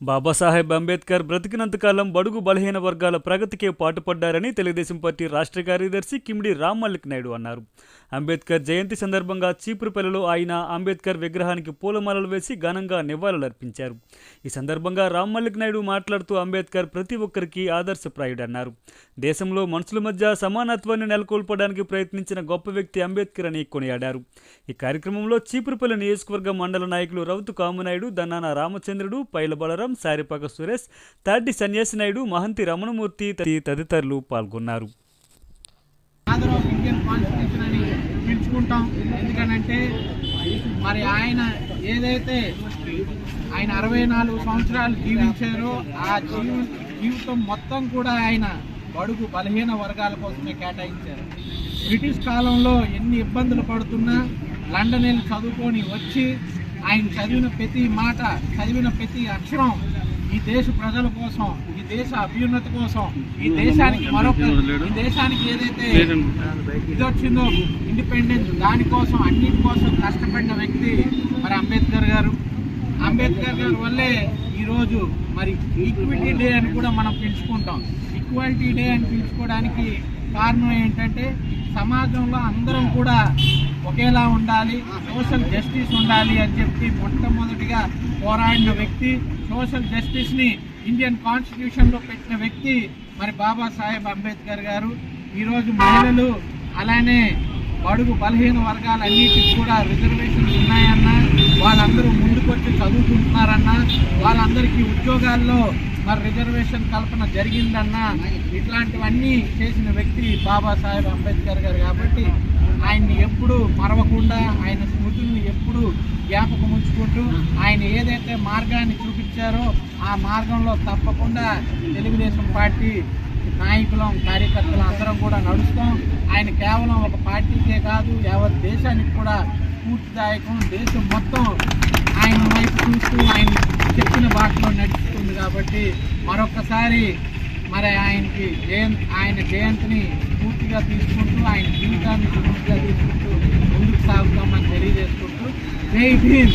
బాబాసాహెబ్ అంబేద్కర్ బ్రతికినంతకాలం బడుగు బలహీన వర్గాల ప్రగతికే పాటుపడ్డారని తెలుగుదేశం పార్టీ రాష్ట్ర కార్యదర్శి కిమిడి రామ్మల్లిక్ నాయుడు అన్నారు. అంబేద్కర్ జయంతి సందర్భంగా చీపురుపల్లిలో ఆయన అంబేద్కర్ విగ్రహానికి పూలమాలలు వేసి ఘనంగా నివాళులర్పించారు. ఈ సందర్భంగా రామ్మల్లిక్ నాయుడు మాట్లాడుతూ అంబేద్కర్ ప్రతి ఒక్కరికి ఆదర్శప్రాయుడన్నారు. దేశంలో మనుషుల మధ్య సమానత్వాన్ని నెలకొల్పడానికి ప్రయత్నించిన గొప్ప వ్యక్తి అంబేద్కర్ అని కొనియాడారు. ఈ కార్యక్రమంలో చీపురుపల్లి నియోజకవర్గ మండల నాయకులు రౌతు కామనాయుడు, దన్నాన రామచంద్రుడు, పైల బలరాం, సారిపాక సురేష్, తాడ్డి సన్యాసి నాయుడు, మహంతి రమణమూర్తి తదితరులు పాల్గొన్నారు. ఎందుకంటే మరి ఆయన ఏదైతే ఆయన 64 సంవత్సరాలు జీవించారో ఆ జీవితం మొత్తం కూడా ఆయన బడుగు బలహీన వర్గాల కోసమే కేటాయించారు. బ్రిటిష్ కాలంలో ఎన్ని ఇబ్బందులు పడుతున్నా లండన్ వెళ్ళి చదువుకొని వచ్చి ఆయన చదివిన ప్రతి మాట, చదివిన ప్రతి అక్షరం ఈ దేశ ప్రజల కోసం, ఈ దేశ అభ్యున్నతి కోసం, ఈ దేశానికి ఏదైతే ఇది వచ్చిందో ఇండిపెండెన్స్, దానికోసం అన్నిటి కోసం కష్టపడిన వ్యక్తి మరి అంబేద్కర్ గారు. అంబేద్కర్ గారి వల్లే ఈరోజు మరి ఈక్విటీ డే అని కూడా మనం పిలుచుకుంటాం. ఈక్వాలిటీ డే అని పిలుచుకోవడానికి కారణం ఏంటంటే సమాజంలో అందరం కూడా ఒకేలా ఉండాలి, సోషల్ జస్టిస్ ఉండాలి అని చెప్పి మొట్టమొదటిగా పోరాడిన వ్యక్తి, సోషల్ జస్టిస్ని ఇండియన్ కాన్స్టిట్యూషన్లో పెట్టిన వ్యక్తి మరి బాబాసాహెబ్ అంబేద్కర్ గారు. ఈరోజు మహిళలు అలానే బడుగు బలహీన వర్గాలన్నిటికీ కూడా రిజర్వేషన్స్ ఉన్నాయన్నా, వాళ్ళందరూ ముందుకొచ్చి చదువుకుంటున్నారన్నా, వాళ్ళందరికీ ఉద్యోగాల్లో మరి రిజర్వేషన్ కల్పన జరిగిందన్నా, ఇట్లాంటివన్నీ చేసిన వ్యక్తి బాబాసాహెబ్ అంబేద్కర్ గారు. కాబట్టి ఆయన్ని ఎప్పుడూ మరవకుండా, ఆయన స్మృతుల్ని ఎప్పుడూ జ్ఞాపకం ఉంచుకుంటూ ఆయన ఏదైతే మార్గాన్ని చూపించారో ఆ మార్గంలో తప్పకుండా తెలుగుదేశం పార్టీ నాయకులం, కార్యకర్తలు అందరం కూడా నడుస్తాం. ఆయన కేవలం ఒక పార్టీకే కాదు, యావత్ దేశానికి కూడా స్ఫూర్తిదాయకం. దేశం మొత్తం ఆయన వైపు చూస్తూ ఆయన చెప్పిన బాటలో నడుస్తుంది. కాబట్టి మరొకసారి మరి ఆయన జయంతిని పూర్తిగా తీసుకుంటూ, ఆయన జీవితాన్ని పూర్తిగా తీసుకుంటూ ముందుకు సాగుతామని తెలియజేసుకుంటూ జై భీమ్.